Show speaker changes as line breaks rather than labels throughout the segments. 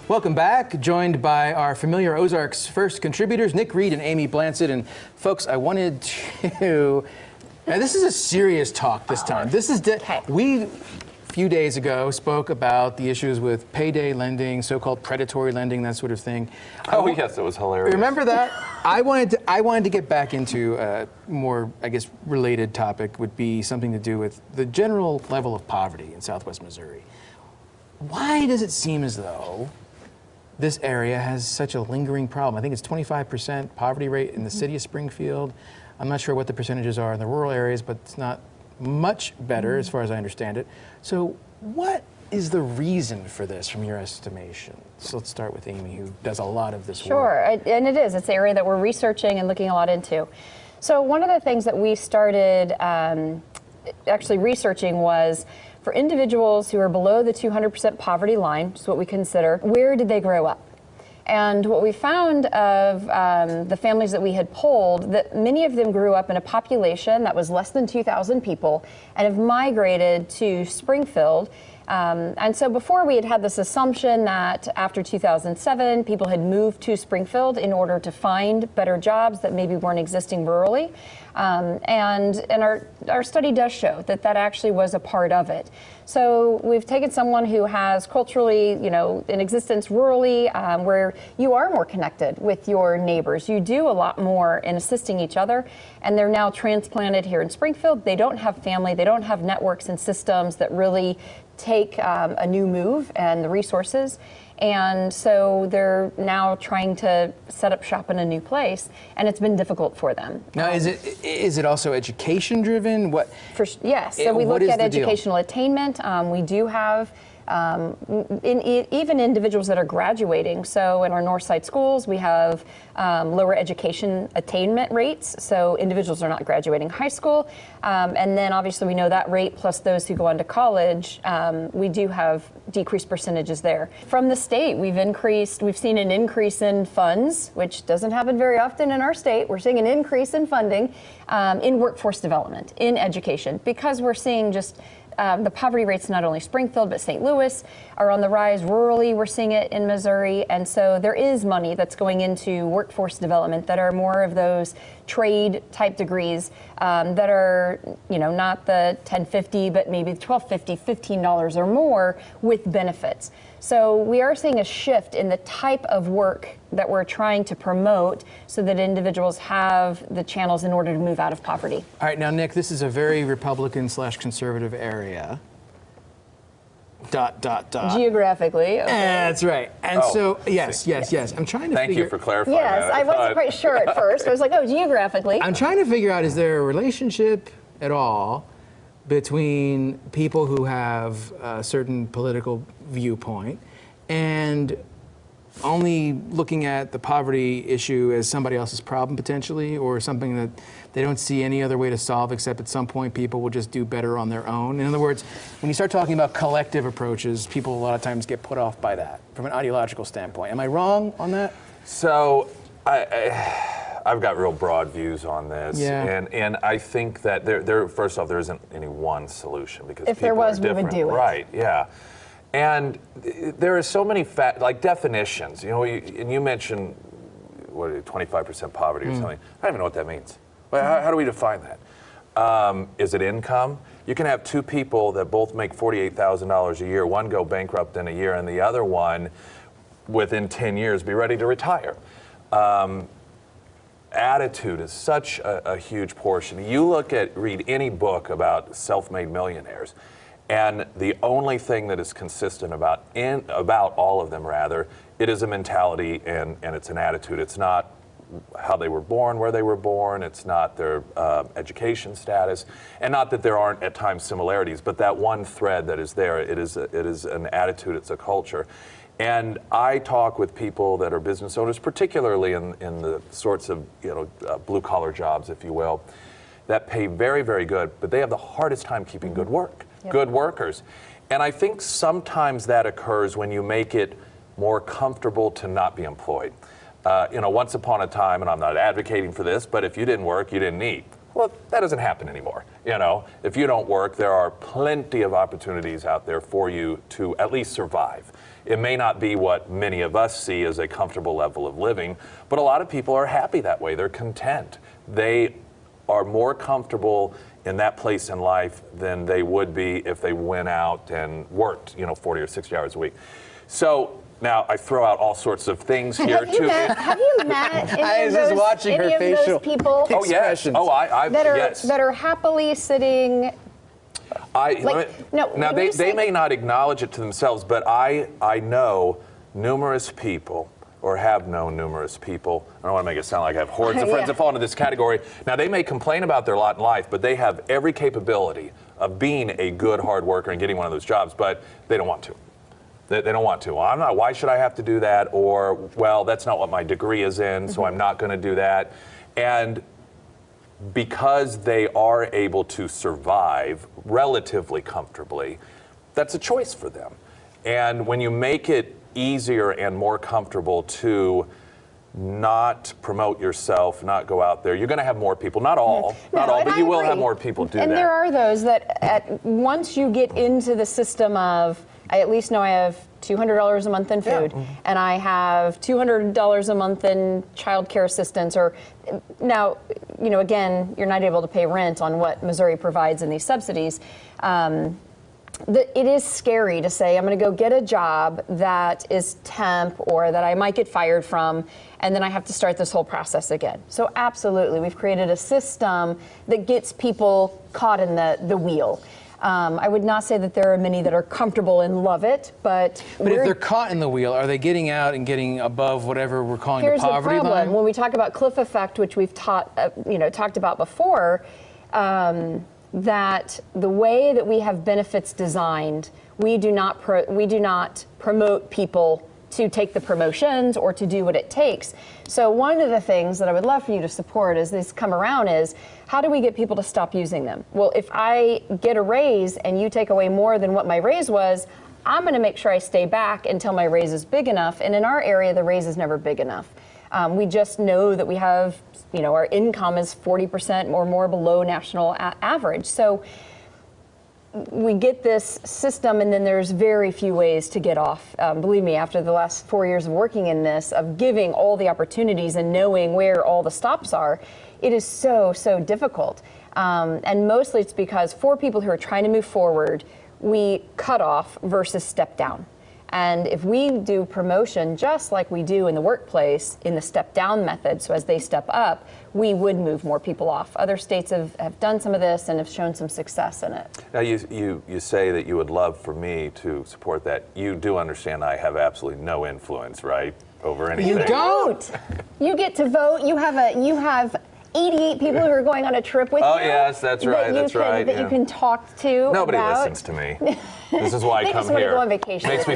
Welcome back, joined by our familiar Ozarks First contributors, Nick Reed and Amy Blancett. And folks, I wanted to, now this is a serious talk this time. This is, we, a few days ago, spoke about the issues with payday lending, so-called predatory lending, that sort of thing.
Oh, yes, it was hilarious.
Remember that? I wanted to get back into a more, I guess, related topic, would be something to do with the general level of poverty in Southwest Missouri. Why does it seem as though this area has such a lingering problem? I think it's 25% poverty rate in the city of Springfield. I'm not sure what the percentages are in the rural areas, but it's not much better as far as I understand it. So what is the reason for this from your estimation? So let's start with Amy, who does a lot of this work.
Sure, and it is. It's an area that we're researching and looking a lot into. So one of the things that we started actually researching was for individuals who are below the 200% poverty line, which is what we consider, where did they grow up? And what we found of the families that we had polled, that many of them grew up in a population that was less than 2,000 people and have migrated to Springfield. And so before we had this assumption that after 2007, people had moved to Springfield in order to find better jobs that maybe weren't existing rurally. And our study does show that that actually was a part of it. So we've taken someone who has culturally, in existence rurally, where you are more connected with your neighbors. You do a lot more in assisting each other, and they're now transplanted here in Springfield. They don't have family, they don't have networks and systems that really take a new move and the resources. And so they're now trying to set up shop in a new place, and it's been difficult for them.
Now, is it also education driven?
Yes. So we look at educational attainment. We do have even individuals that are graduating. So in our north side schools, we have lower education attainment rates. So individuals are not graduating high school. And then obviously we know that rate plus those who go on to college, we do have decreased percentages there. From the state, we've seen an increase in funds, which doesn't happen very often in our state. We're seeing an increase in funding in workforce development, in education, because we're seeing just the poverty rates, not only Springfield, but St. Louis, are on the rise. Rurally, we're seeing it in Missouri. And so there is money that's going into workforce development that are more of those trade type degrees that are, not the $10.50, but maybe $12.50, $15 or more with benefits. So we are seeing a shift in the type of work that we're trying to promote so that individuals have the channels in order to move out of poverty.
All right, now, Nick, this is a very Republican/conservative area. ...
Geographically. Okay.
That's right. And so, yes. I'm trying to
Thank you for clarifying
that.
Yes,
I wasn't quite sure at first. I was like, geographically.
I'm trying to figure out, is there a relationship at all between people who have a certain political viewpoint and only looking at the poverty issue as somebody else's problem potentially, or something that they don't see any other way to solve except at some point people will just do better on their own? In other words, when you start talking about collective approaches, people a lot of times get put off by that from an ideological standpoint. Am I wrong on that?
So I've got real broad views on this, and I think that first off, there isn't any one solution, because
if there was, we would do it.
Right? Yeah. And there are so many definitions. And you mentioned 25% poverty or something. I don't even know what that means. How do we define that? Is it income? You can have two people that both make $48,000 a year. One go bankrupt in a year, and the other one, within 10 years, be ready to retire. Attitude is such a huge portion. You read any book about self-made millionaires, and the only thing that is consistent about all of them, rather, it is a mentality and it's an attitude. It's not how they were born, where they were born. It's not their education status, and not that there aren't at times similarities, but that one thread that is there, it is an attitude. It's a culture. And I talk with people that are business owners, particularly in the sorts of blue collar jobs, if you will, that pay very, very good, but they have the hardest time keeping good work. Yep. Good workers. And I think sometimes that occurs when you make it more comfortable to not be employed. Once upon a time, and I'm not advocating for this, but if you didn't work, you didn't eat. Well, that doesn't happen anymore. You know, if you don't work, there are plenty of opportunities out there for you to at least survive. It may not be what many of us see as a comfortable level of living, but a lot of people are happy that way. They're content. They are more comfortable in that place in life than they would be if they went out and worked, 40 or 60 hours a week. So now I throw out all sorts of things here too.
Have you met any of those people?
Oh yes. Oh,
that are happily sitting.
Now they may not acknowledge it to themselves, but I know numerous people, or have known numerous people. I don't want to make it sound like I have hordes of friends that fall into this category. Now they may complain about their lot in life, but they have every capability of being a good hard worker and getting one of those jobs, but they don't want to. They don't want to. Well, I'm not. Why should I have to do that? Or, well, that's not what my degree is in, so I'm not going to do that. And because they are able to survive relatively comfortably, that's a choice for them. And when you make it easier and more comfortable to not promote yourself, not go out there, you're going to have more people. Not all, but you will have more people do that.
And there are those that once you get into the system of, I at least know I have $200 a month in food, and I have $200 a month in child care assistance, or now, again, you're not able to pay rent on what Missouri provides in these subsidies. It is scary to say, I'm going to go get a job that is temp or that I might get fired from, and then I have to start this whole process again. So absolutely, we've created a system that gets people caught in the wheel. I would not say that there are many that are comfortable and love it, but
if they're caught in the wheel, are they getting out and getting above whatever we're calling the poverty line?
Here's the problem. When we talk about cliff effect, which we've talked about before, that the way that we have benefits designed, we do not promote people to take the promotions or to do what it takes. So one of the things that I would love for you to support as these come around is, how do we get people to stop using them? Well, if I get a raise and you take away more than what my raise was, I'm going to make sure I stay back until my raise is big enough. And in our area, the raise is never big enough. We just know that we have, our income is 40% or more below national average. So we get this system, and then there's very few ways to get off. Believe me, after the last 4 years of working in this, of giving all the opportunities and knowing where all the stops are, it is so, so difficult. And mostly it's because for people who are trying to move forward, we cut off versus step down. And if we do promotion just like we do in the workplace in the step down method, so as they step up, we would move more people off. Other states have done some of this and have shown some success in it.
Now you say that you would love for me to support that. You do understand I have absolutely no influence, right, over anything.
You don't.
You get to vote. You have 88 people who are going on a trip with you.
Oh yes, that's right.
That you can talk to.
Nobody listens to me. This is why I come here.
Go on vacation
makes me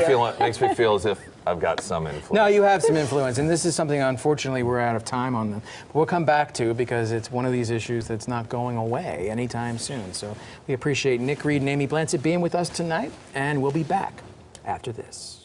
feel as if I've got some influence.
No, you have some influence, and this is something, unfortunately, we're out of time on. But we'll come back to, because it's one of these issues that's not going away anytime soon. So we appreciate Nick Reed and Amy Blancett being with us tonight, and we'll be back after this.